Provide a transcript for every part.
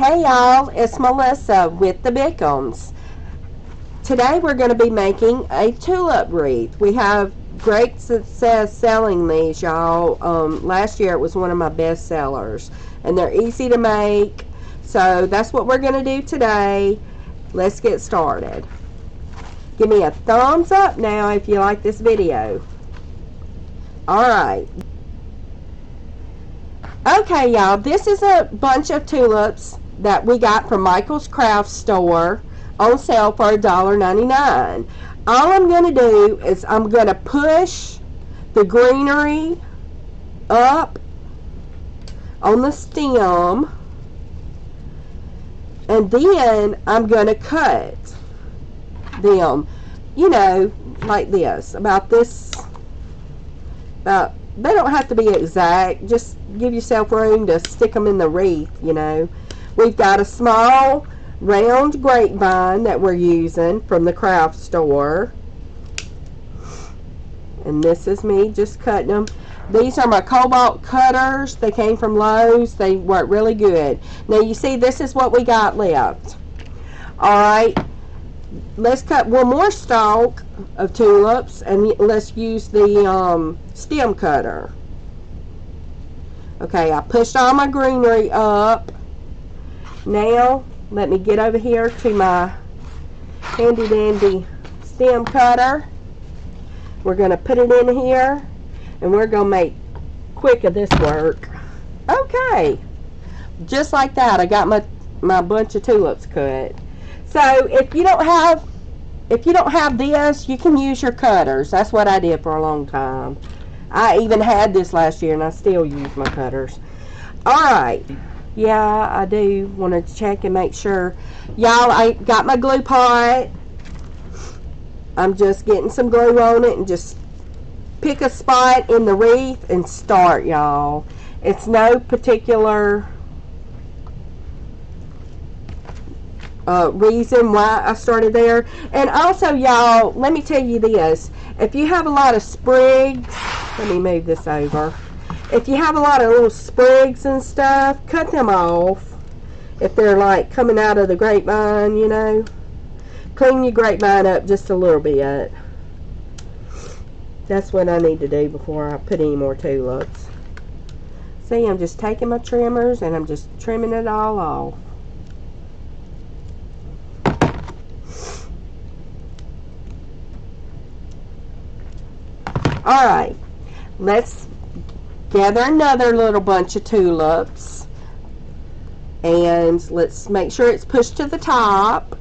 Hey y'all, it's Melissa with the Bickums. Today we're going to be making a tulip wreath. We have great success selling these, y'all. Last year it was one of my best sellers, and they're easy to make. So that's what we're going to do today. Let's get started. Give me a thumbs up now if you like this video. Alright. Okay, y'all, this is a bunch of tulips that we got from Michael's Craft Store on sale for $1.99. All I'm going to do is I'm going to push the greenery up on the stem, and then I'm going to cut them, you know, like this, about this, they don't have to be exact, just give yourself room to stick them in the wreath, you know. We've got a small round grapevine that we're using from the craft store, and this is me just cutting them. These are my cobalt cutters. They came from Lowe's. They work really good. Now you see, this is what we got left. Alright, let's cut one more stalk of tulips, and let's use the stem cutter. Okay, I pushed all my greenery up. Now let me get over here to my handy dandy stem cutter. We're going to put it in here, and we're going to make quick of this work. Okay, just like that, I got my bunch of tulips cut. So if you don't have this, you can use your cutters. That's what I did for a long time. I even had this last year, and I still use my cutters. Alright. Yeah, I do want to check and make sure. Y'all, I got my glue pot. I'm just getting some glue on it, and just pick a spot in the wreath and start, y'all. It's no particular reason why I started there. And also, y'all, let me tell you this. If you have a lot of sprigs, let me move this over. If you have a lot of little sprigs and stuff, cut them off. If they're like coming out of the grapevine, you know. Clean your grapevine up just a little bit. That's what I need to do before I put any more tulips. See, I'm just taking my trimmers and I'm just trimming it all off. Alright, let's gather another little bunch of tulips, and let's make sure it's pushed to the top,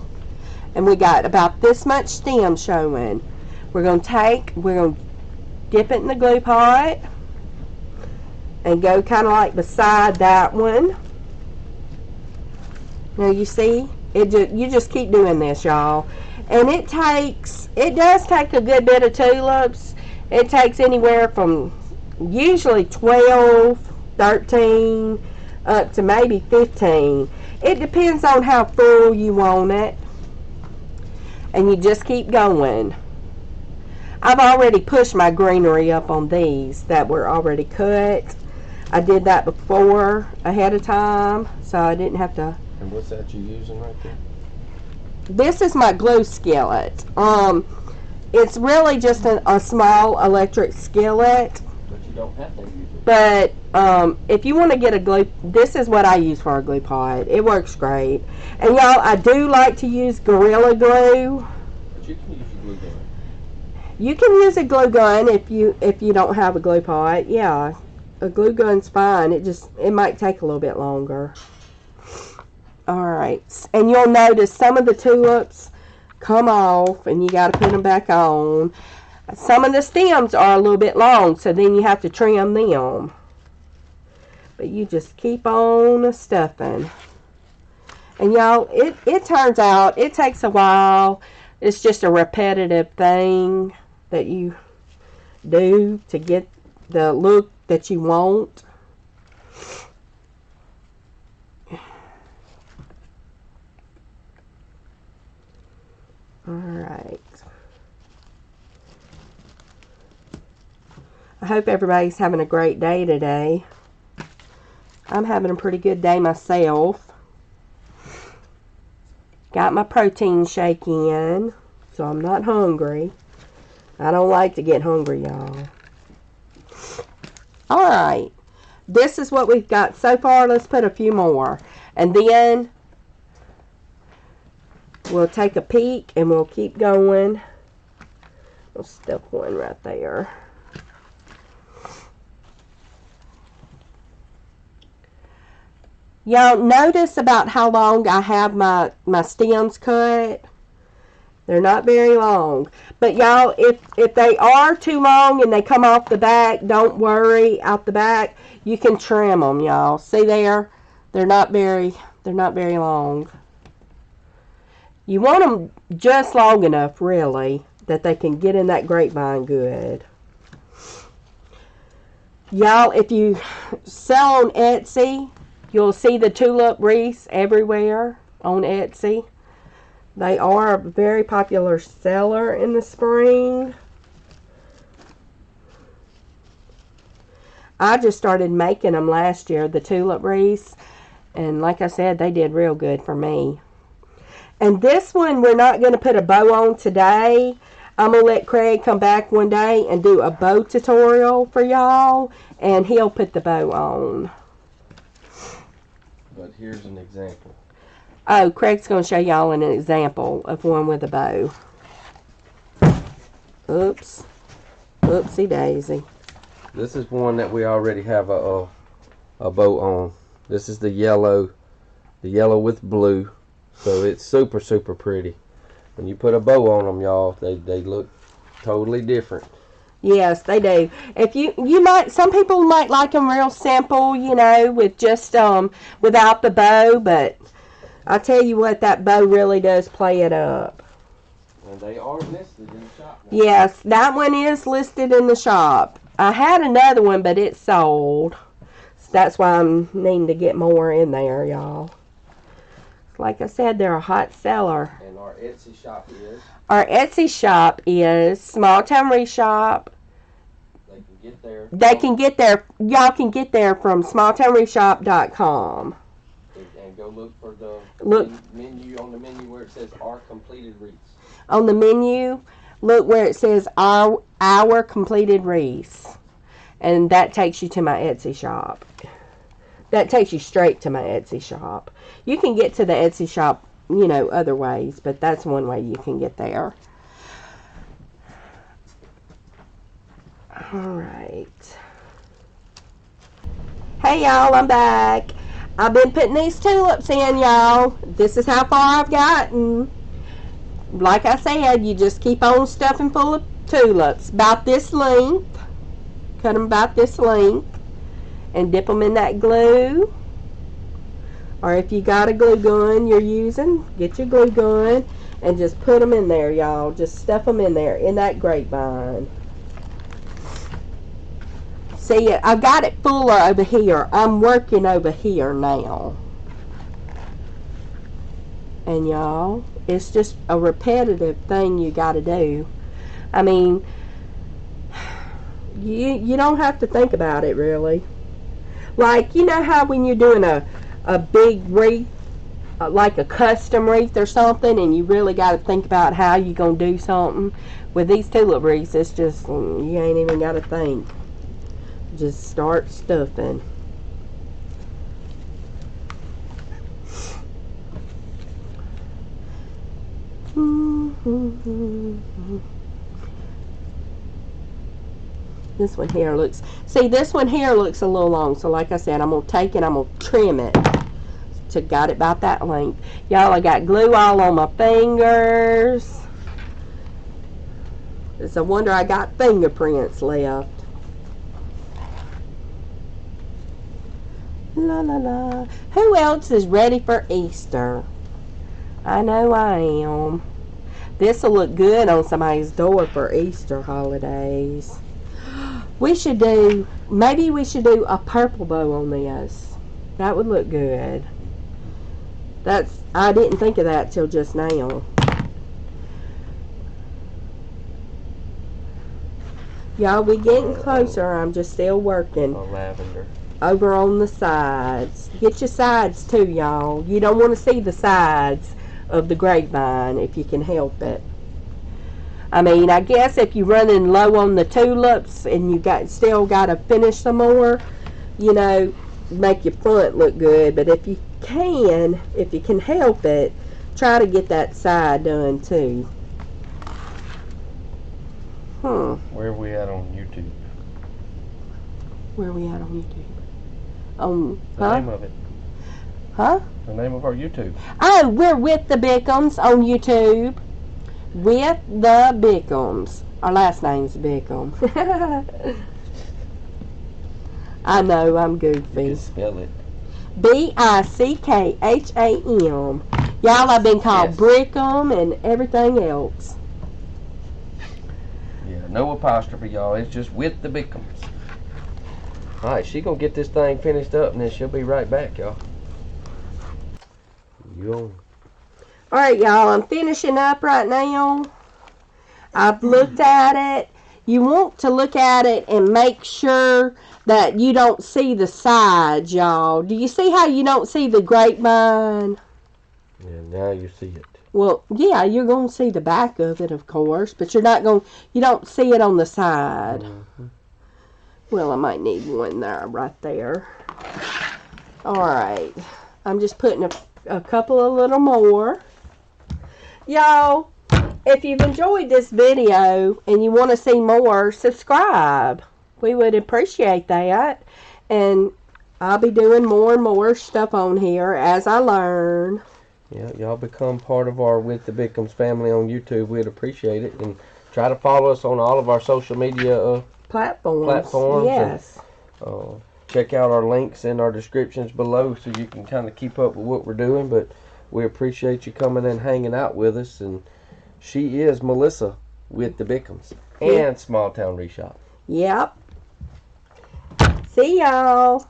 and we got about this much stem showing. We're going to dip it in the glue pot and go kind of like beside that one. Now you see, you just keep doing this, y'all, and it does take a good bit of tulips. It takes anywhere from usually 12, 13, up to maybe 15. It depends on how full you want it. And you just keep going. I've already pushed my greenery up on these that were already cut. I did that before, ahead of time, so I didn't have to. And what's that you're using right there? This is my glue skillet. It's really just a small electric skillet. But you don't have to use it. But if you want to get a glue, this is what I use for a glue pot. It works great. And y'all, I do like to use Gorilla Glue. But you can use a glue gun. You can use a glue gun if you don't have a glue pot. Yeah, a glue gun's fine. It might take a little bit longer. All right, and you'll notice some of the tulips come off, and you got to put them back on. Some of the stems are a little bit long, so then you have to trim them. But you just keep on stuffing. And y'all, it turns out, it takes a while. It's just a repetitive thing that you do to get the look that you want. Alright. I hope everybody's having a great day today. I'm having a pretty good day myself. Got my protein shake in, so I'm not hungry. I don't like to get hungry, y'all. Alright. This is what we've got so far. Let's put a few more. And then we'll take a peek and we'll keep going. We'll stuff one right there. Y'all notice about how long I have my stems cut. They're not very long. But y'all, if they are too long and they come off the back, don't worry. Out the back, you can trim them, y'all. See there? They're not very long. You want them just long enough, really, that they can get in that grapevine good. Y'all, if you sell on Etsy, you'll see the tulip wreaths everywhere on Etsy. They are a very popular seller in the spring. I just started making them last year, the tulip wreaths. And like I said, they did real good for me. And this one, we're not going to put a bow on today. I'm going to let Craig come back one day and do a bow tutorial for y'all. And he'll put the bow on. But here's an example. Oh, Craig's going to show y'all an example of one with a bow. Oops. Oopsie daisy. This is one that we already have a bow on. This is the yellow with blue. So it's super, super pretty. When you put a bow on them, y'all, they look totally different. Yes, they do. If you might, some people might like them real simple, you know, with just without the bow, but I tell you what, that bow really does play it up. And they are listed in the shop now. Yes, that one is listed in the shop. I had another one, but it sold. So that's why I'm needing to get more in there, y'all. Like I said, they're a hot seller. And our Etsy shop is? Our Etsy shop is Small Town Wreath Shop. They can get there. They can get there. Y'all can get there from smalltownwreathshop.com. And go look for the menu, on the menu where it says our completed wreaths. On the menu, look where it says our completed wreaths. And that takes you to my Etsy shop. That takes you straight to my Etsy shop. You can get to the Etsy shop, you know, other ways, but that's one way you can get there. Alright. Hey y'all, I'm back. I've been putting these tulips in, y'all. This is how far I've gotten. Like I said, you just keep on stuffing full of tulips. About this length. Cut them about this length. And dip them in that glue. Or if you got a glue gun you're using, get your glue gun and just put them in there, y'all. Just stuff them in there, in that grapevine. See, I've got it fuller over here. I'm working over here now. And y'all, it's just a repetitive thing you got to do. I mean, you don't have to think about it, really. Like, you know how when you're doing a big wreath, like a custom wreath or something, and you really got to think about how you're going to do something? With these tulip wreaths, it's just, you ain't even got to think. Just start stuffing. This one here looks, see, this one here looks a little long, so like I said, I'm going to take it, I'm going to trim it to got it about that length. Y'all, I got glue all on my fingers. It's a wonder I got fingerprints left. La la la. Who else is ready for Easter? I know I am. This will look good on somebody's door for Easter holidays. We should do, maybe we should do a purple bow on this. That would look good. I didn't think of that till just now. Y'all, we getting closer. I'm just still working. On lavender. Over on the sides. Get your sides too, y'all. You don't want to see the sides of the grapevine if you can help it. I mean, I guess if you're running low on the tulips and you still got to finish some more, you know, make your front look good. But if you can help it, try to get that side done too. Where are we at on YouTube? Where are we at on YouTube? The name of it. Huh? The name of our YouTube. Oh, we're with the Bickums on YouTube. With the Bickums. Our last name's Bickham. I know, I'm goofy. You can spell it. Bickham. Y'all, I've been called Brickham and everything else. Yeah, no apostrophe, y'all. It's just with the Bickums. Alright, she gonna get this thing finished up and then she'll be right back, y'all. Alright, y'all, I'm finishing up right now. I've looked at it. You want to look at it and make sure that you don't see the sides, y'all. Do you see how you don't see the grapevine? Yeah, now you see it. Well, yeah, you're going to see the back of it, of course, but you don't see it on the side. Mm-hmm. Well, I might need one there, right there. Alright, I'm just putting a couple of little more. Y'all, if you've enjoyed this video and you want to see more, subscribe. We would appreciate that. And I'll be doing more and more stuff on here as I learn. Yeah, y'all become part of our With the Bickums family on YouTube. We'd appreciate it. And try to follow us on all of our social media platforms. Yes. And, check out our links in our descriptions below so you can kind of keep up with what we're doing. But we appreciate you coming and hanging out with us. And she is Melissa with the Bickums and Small Town Wreath Shop. Yep. See y'all.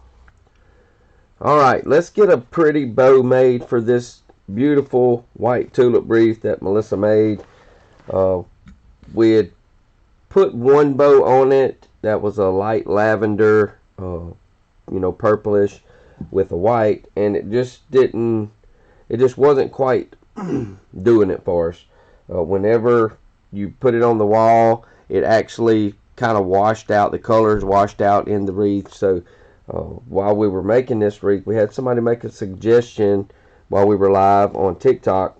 Alright, let's get a pretty bow made for this beautiful white tulip wreath that Melissa made. We had put one bow on it that was a light lavender, purplish with a white, and it just wasn't quite doing it for us. Whenever you put it on the wall, it actually kind of washed out, the colors washed out in the wreath. So while we were making this wreath, we had somebody make a suggestion while we were live on TikTok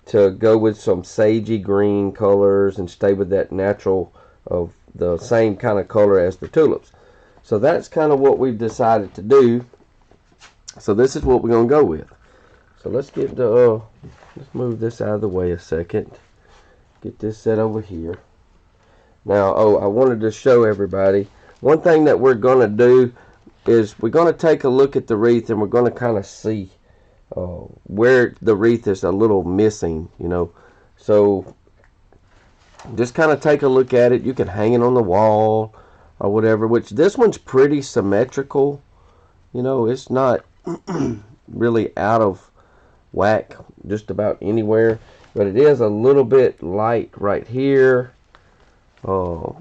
to go with some sagey green colors and stay with that natural of the same kind of color as the tulips. So that's kind of what we've decided to do. So this is what we're going to go with. So let's move this out of the way a second. Get this set over here. Now, I wanted to show everybody one thing that we're going to do is we're going to take a look at the wreath and we're going to kind of see where the wreath is a little missing, So just kind of take a look at it. You can hang it on the wall or whatever, which this one's pretty symmetrical. It's not really out of whack just about anywhere, but it is a little bit light right here.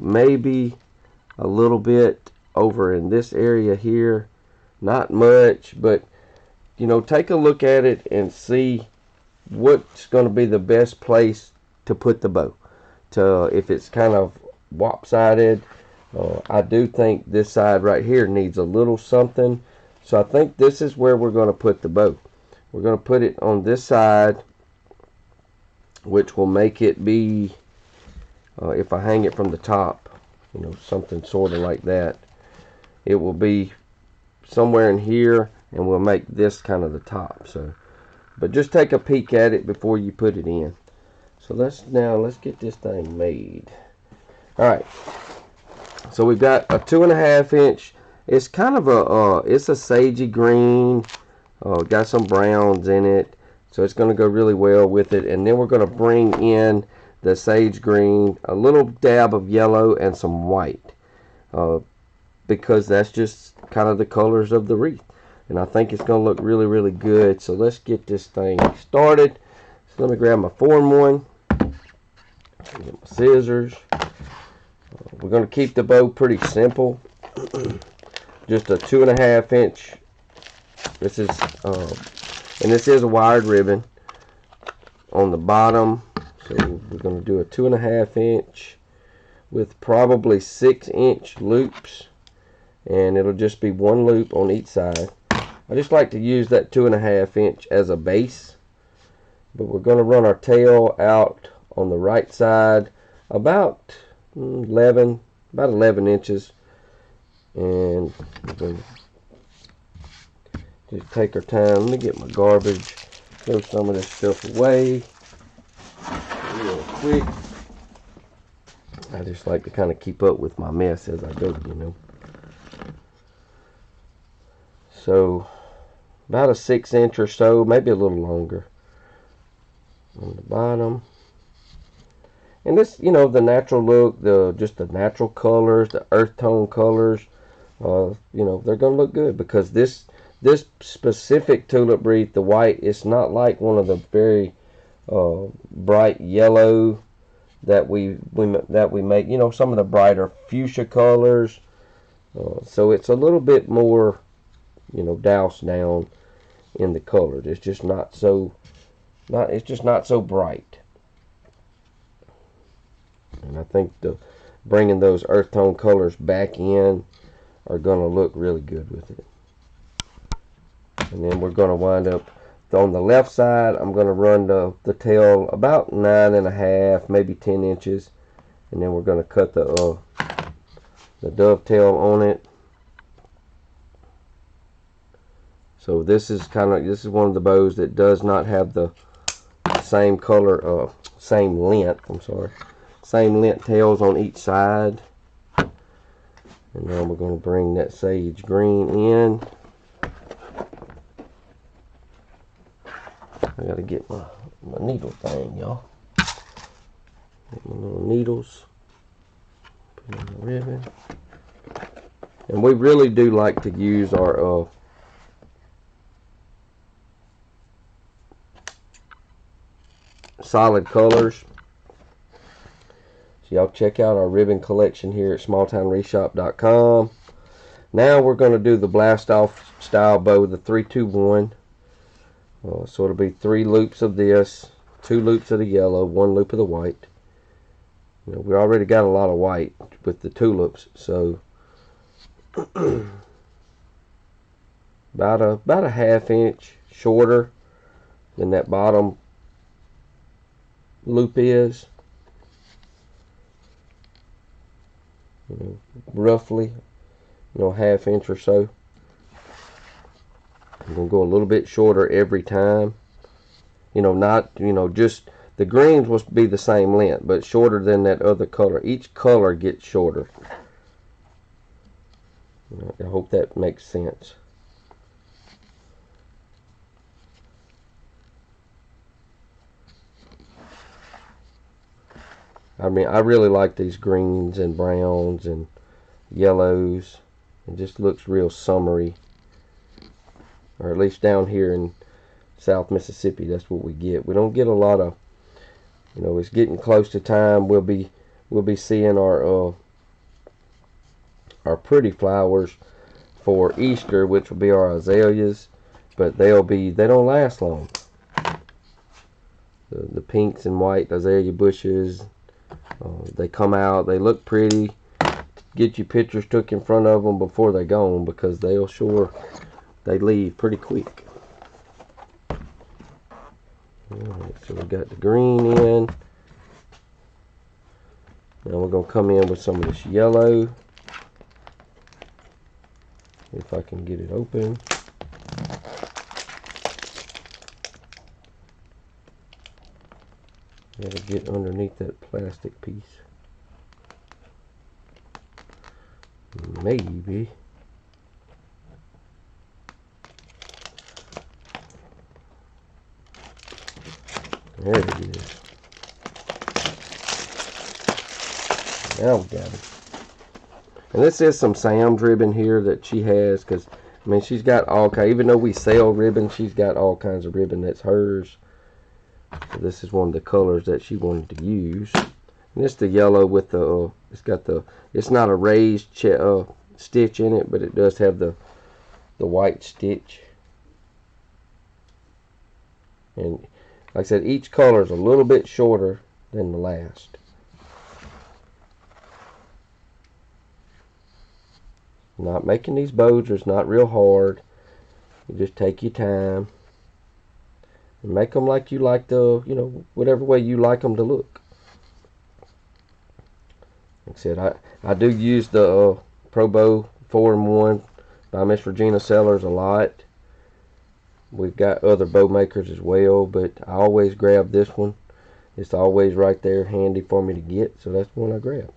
Maybe a little bit over in this area here, not much, but take a look at it and see what's going to be the best place to put the bow. If it's kind of lopsided, I do think this side right here needs a little something, so I think this is where we're going to put the bow. We're going to put it on this side, which will make it be, if I hang it from the top, something sort of like that, it will be somewhere in here, and we'll make this kind of the top. So, but just take a peek at it before you put it in. So let's get this thing made. Alright, so we've got a 2.5 inch. It's kind of it's a sagey green, got some browns in it, so it's going to go really well with it. And then we're going to bring in the sage green, a little dab of yellow, and some white, because that's just kind of the colors of the wreath, and I think it's going to look really, really good. So let's get this thing started. So let me grab my form one, get my scissors. We're going to keep the bow pretty simple, just a 2.5 inch. This is and this is a wired ribbon. on the bottom. So we're going to do a 2.5 inch with probably 6-inch loops, and it'll just be one loop on each side. I just like to use that 2.5 inch as a base, but we're going to run our tail out on the right side about 11 inches, and we're going to just take our time. Let me get my garbage, throw some of this stuff away real quick. I just like to kind of keep up with my mess as I go, you know. So about a 6-inch or so, maybe a little longer on the bottom. And this, you know, the natural look, just the natural colors, the earth tone colors, you know, they're gonna look good, because this specific tulip wreath, the white, it's not like one of the very bright yellow that we make, you know, some of the brighter fuchsia colors. So it's a little bit more, you know, doused down in the colors. It's just not so bright. And I think bringing those earth tone colors back in are going to look really good with it. And then we're going to wind up on the left side. I'm going to run the tail about 9.5, maybe 10 inches, and then we're going to cut the dovetail on it. So this is one of the bows that does not have the same color, same length tails on each side. And now we're going to bring that sage green in. I gotta get my needle thing, y'all. Get my little needles. Put in the ribbon. And we really do like to use our solid colors. So y'all check out our ribbon collection here at smalltownwreathshop.com. Now we're going to do the blast off style bow, the 3-2-1. So it'll be 3 loops of this, 2 loops of the yellow, 1 loop of the white. You know, we already got a lot of white with the tulips, so about a 1/2 inch shorter than that bottom loop is. You know, roughly, you know, 1/2 inch or so. I'm going to go a little bit shorter every time. You know, not, you know, just the greens will be the same length, but shorter than that other color. Each color gets shorter. I hope that makes sense. I mean, I really like these greens and browns and yellows. It just looks real summery. Or at least down here in South Mississippi, that's what we get. We don't get a lot of, you know, it's getting close to time. We'll be seeing our pretty flowers for Easter, which will be our azaleas, but they don't last long. The pinks and white azalea bushes, they come out, they look pretty. Get your pictures took in front of them before they're gone, because they leave pretty quick. Alright, so we got the green in. Now we're going to come in with some of this yellow. If I can get it open. Gotta get underneath that plastic piece. Maybe. There it is. Now we got it. And this is some Sam's ribbon here that she has, because I mean, she's got all kinds. Even though we sell ribbon, she's got all kinds of ribbon that's hers. So this is one of the colors that she wanted to use. And it's the yellow with the it's not a raised stitch in it, but it does have the white stitch. And Like I said, each color is a little bit shorter than the last. Not making these bows is not real hard. You just take your time and make them like you like the, whatever way you like them to look. Like I said, I do use the Pro Bow 4-in-1 by Miss Regina Sellers a lot. We've got other bow makers as well, but I always grab this one. It's always right there handy for me to get, so that's the one I grab.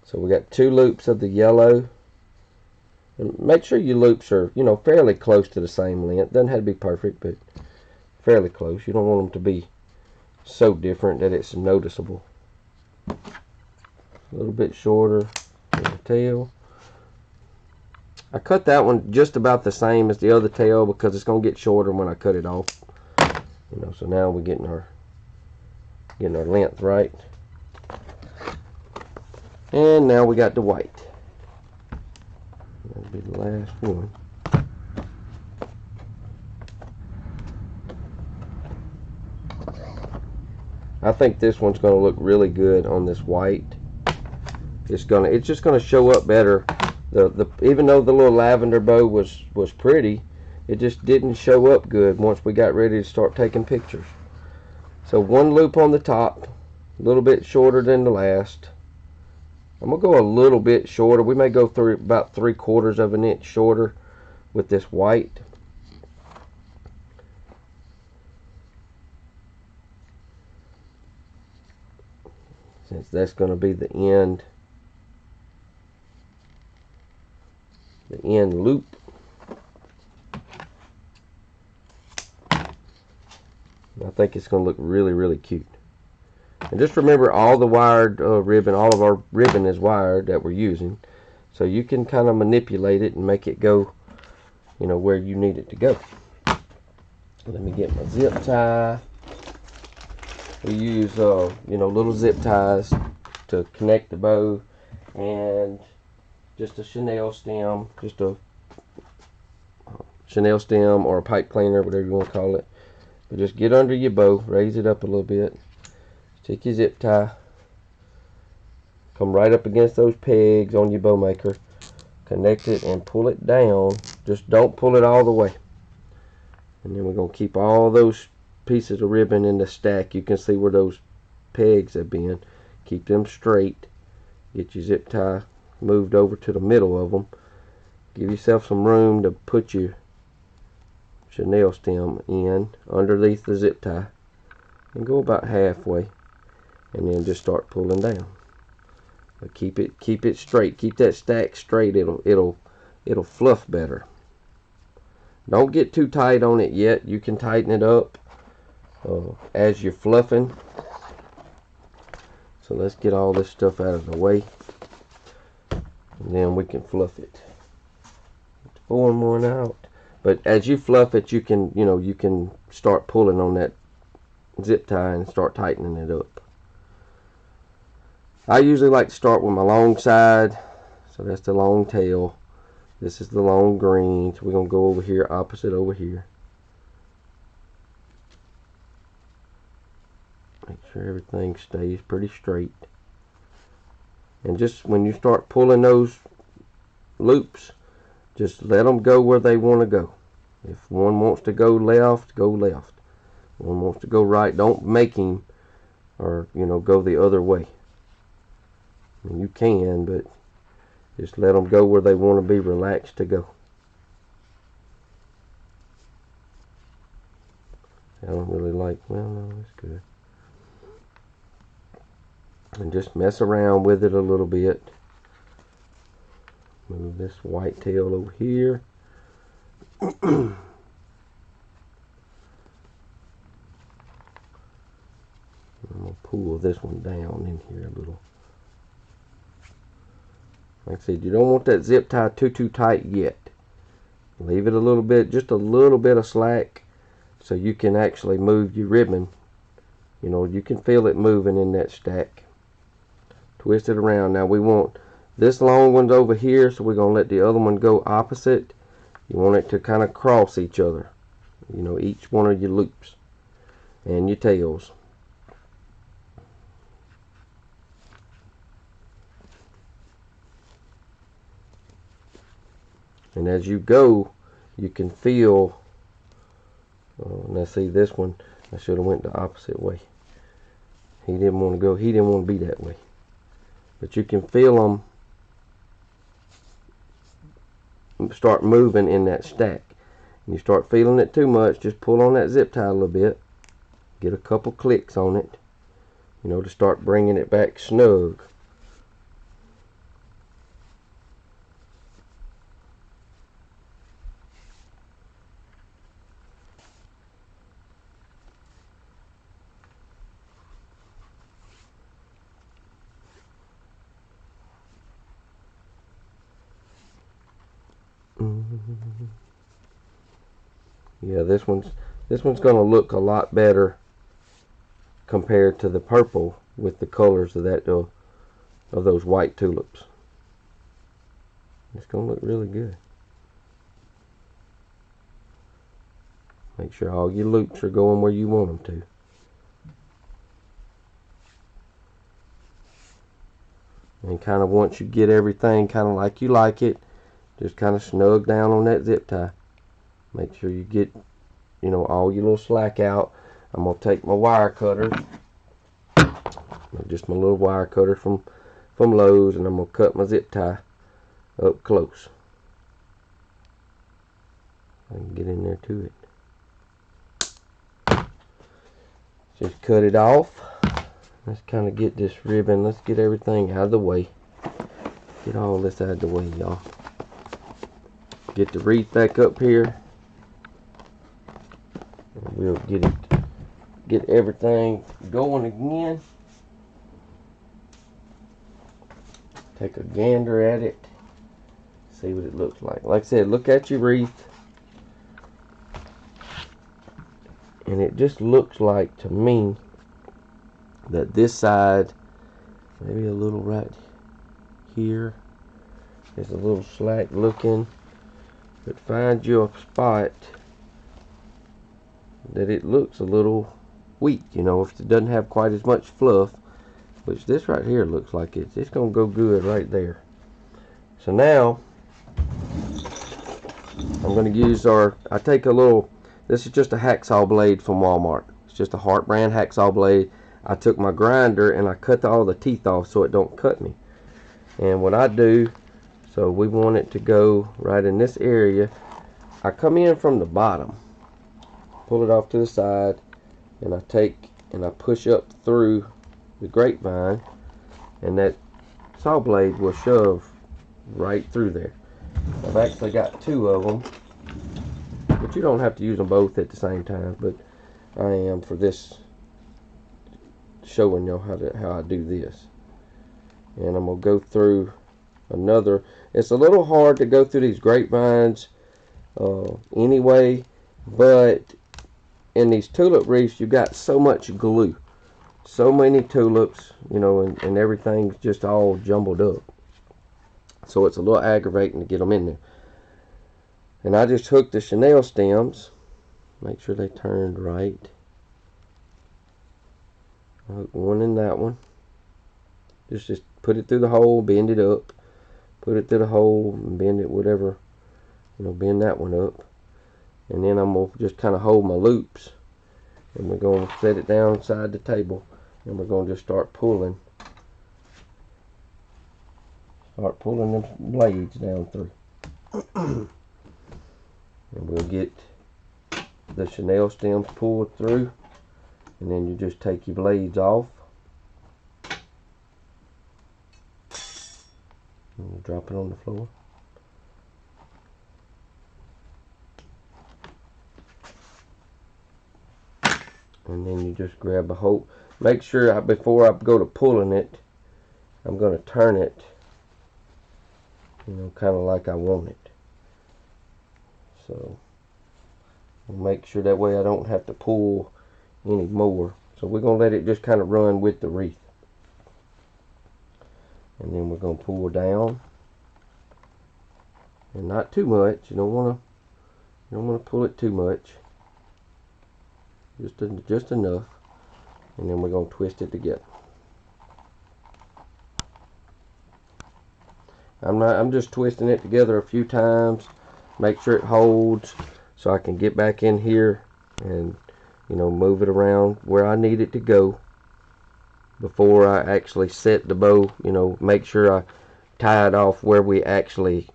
So we got 2 loops of the yellow. And make sure your loops are, fairly close to the same length. Doesn't have to be perfect, but fairly close. You don't want them to be so different that it's noticeable. A little bit shorter than the tail. I cut that one just about the same as the other tail because it's going to get shorter when I cut it off. So now we're getting our length right. And now we got the white. That'll be the last one. I think this one's going to look really good on this white. It's just going to show up better. Even though the little lavender bow was pretty, it just didn't show up good once we got ready to start taking pictures. So 1 loop on the top, a little bit shorter than the last. I'm going to go a little bit shorter. We may go through about 3/4 of an inch shorter with this white. Since that's going to be the end loop. I think it's going to look really, really cute. And just remember, all the wired ribbon, all of our ribbon is wired that we're using. So you can kind of manipulate it and make it go, where you need it to go. Let me get my zip tie. We use, little zip ties to connect the bow, and just a chenille stem, or a pipe cleaner, whatever you want to call it. But just get under your bow, raise it up a little bit, take your zip tie, come right up against those pegs on your bow maker, connect it and pull it down. Just don't pull it all the way. And then we're going to keep all those pieces of ribbon in the stack. You can see where those pegs have been. Keep them straight. Get your zip tie moved over to the middle of them. Give yourself some room to put your chenille stem in underneath the zip tie, and go about halfway, and then just start pulling down. But keep it straight. Keep that stack straight. It'll fluff better. Don't get too tight on it yet. You can tighten it up as you're fluffing. So let's get all this stuff out of the way, and then we can fluff it. It's pouring one out. But as you fluff it, you can start pulling on that zip tie and start tightening it up. I usually like to start with my long side. So that's the long tail. This is the long green. So we're going to go over here, opposite over here. Make sure everything stays pretty straight. And just when you start pulling those loops, just let them go where they want to go. If one wants to go left, go left. One wants to go right, don't make him, or go the other way. I mean, you can, but just let them go where they want to be relaxed to go. I don't really like, well, no, that's good. And just mess around with it a little bit. Move this white tail over here. I'm going to pull this one down in here a little. Like I said, you don't want that zip tie too tight yet. Leave it a little bit, just a little bit of slack, so you can actually move your ribbon. You can feel it moving in that stack. Twist it around. Now we want this long one's over here, so we're going to let the other one go opposite. You want it to kind of cross each other, you know, each one of your loops and your tails. And as you go, you can feel, now see this one, I should have went the opposite way. He didn't want to go, he didn't want to be that way. But you can feel them start moving in that stack. And you start feeling it too much, just pull on that zip tie a little bit. Get a couple clicks on it, you know, to start bringing it back snug. Yeah, this one's gonna look a lot better compared to the purple with the colors of that of those white tulips. It's gonna look really good. Make sure all your loops are going where you want them to. And kind of once you get everything kind of like you like it, just kind of snug down on that zip tie. Make sure you get, you know, all your little slack out. I'm going to take my wire cutter, just my little wire cutter from Lowe's, and I'm going to cut my zip tie up close. I can get in there to it. Just cut it off. Let's kind of get this ribbon, let's get everything out of the way. Get all this out of the way, y'all. Get the wreath back up here. And we'll get everything going again. Take a gander at it. See what it looks like. Like I said, look at your wreath. And it just looks like to me that this side, maybe a little right here, is a little slack looking. But find you a spot that it looks a little weak, you know, if it doesn't have quite as much fluff, which this right here looks like it's gonna go good right there. So now I'm gonna use I take a little, this is just a hacksaw blade from Walmart. It's just a Hart brand hacksaw blade. I took my grinder and I cut all the teeth off so it don't cut me. And what I do, so we want it to go right in this area. I come in from the bottom, pull it off to the side, and I take and I push up through the grapevine, and that saw blade will shove right through there. I've actually got two of them, but you don't have to use them both at the same time, but I am for this, showing y'all how I do this. And I'm gonna go through another. It's a little hard to go through these grapevines anyway, but in these tulip wreaths you got so much glue, so many tulips, you know, and everything's just all jumbled up, so it's a little aggravating to get them in there. And I just hooked the chenille stems, make sure they turned right. I hook one in that one, just put it through the hole, bend it up, put it through the hole and bend it, whatever, you know, bend that one up. And then I'm going to just kind of hold my loops, and we're going to set it down inside the table, and we're going to just start pulling them blades down through. And we'll get the chenille stems pulled through, and then you just take your blades off and you drop it on the floor. And then you just grab a hold. Make sure before I go to pulling it, I'm going to turn it, you know, kind of like I want it. So I'll make sure that way I don't have to pull any more. So we're going to let it just kind of run with the wreath. And then we're going to pull down. And not too much. You don't want to You don't want to pull it too much. Just enough. And then we're going to twist it together. I'm just twisting it together a few times, make sure it holds, so I can get back in here and, you know, move it around where I need it to go before I actually set the bow. You know, make sure I tie it off where we actually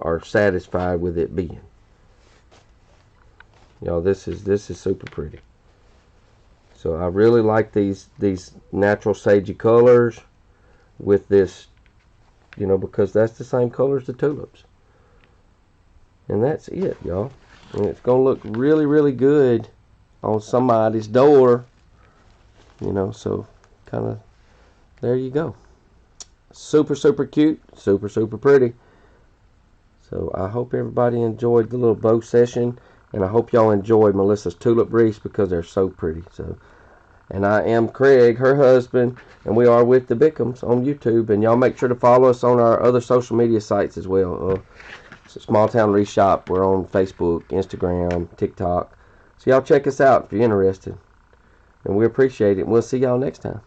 are satisfied with it being. You know, this is super pretty. So I really like these natural sagey colors with this, you know, because that's the same color as the tulips. And that's it, y'all. And it's going to look really, really good on somebody's door. You know, so kind of, there you go. Super, super cute. Super, super pretty. So I hope everybody enjoyed the little bow session. And I hope y'all enjoyed Melissa's tulip wreaths because they're so pretty. So, and I am Craig, her husband, and we are with the Bickhams on YouTube. And y'all make sure to follow us on our other social media sites as well. So Small Town Wreath Shop. We're on Facebook, Instagram, TikTok. So y'all check us out if you're interested. And we appreciate it. And we'll see y'all next time.